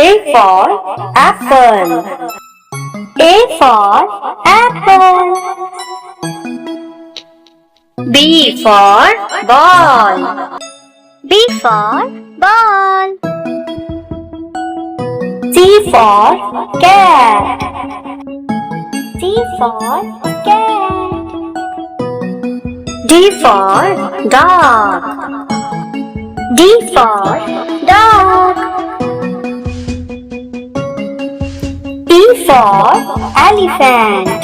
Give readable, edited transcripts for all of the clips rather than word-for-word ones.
A for apple. A for apple. B for ball. B for ball. C for cat. C for cat. D for dog. D for dog. E for elephant.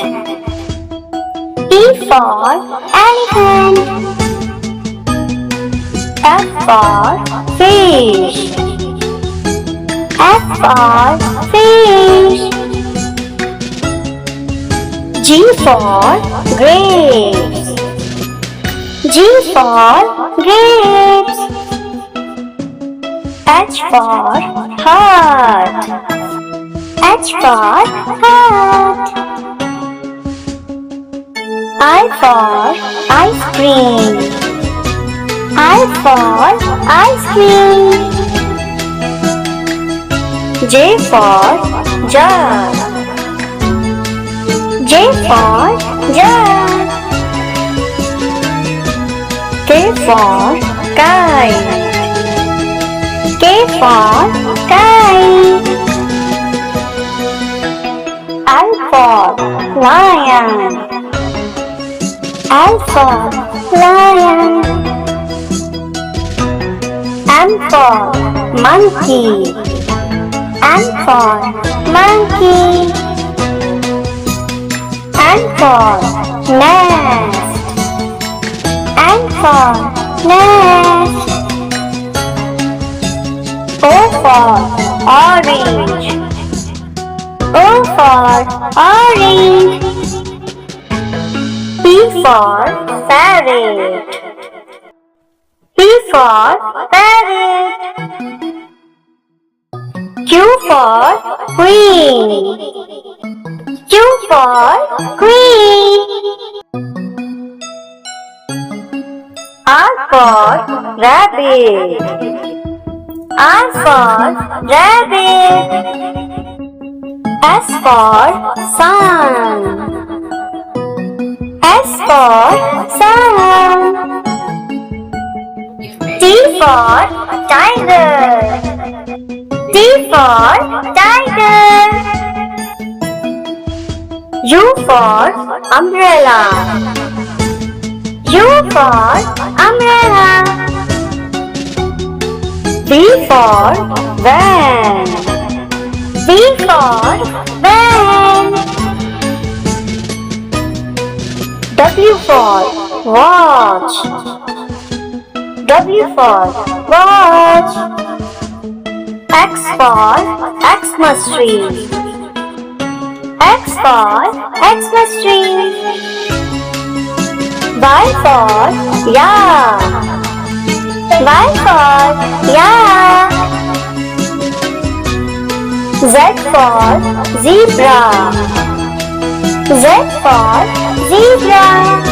E for elephant. F for fish. F for fish. G for grapes. G for grapes. H for heart. H for heart. I for ice cream. I for ice cream. J for jug. J for jug. K for kite. K for kite. L for lion. L for lion. M for monkey. M for monkey. N for nest. N for nest. O for orange. O for orange. P for parrot. P for parrot. Q for queen. Q for queen. R for rabbit. R for rabbit. S for sun. S for sun. T for tiger. T for tiger. U for umbrella. U for umbrella. V for van. V for van. W for watch. W for watch. X for Xmas tree. X for Xmas tree. Y for yak. Y for yak. Z for zebra. Z for zebra.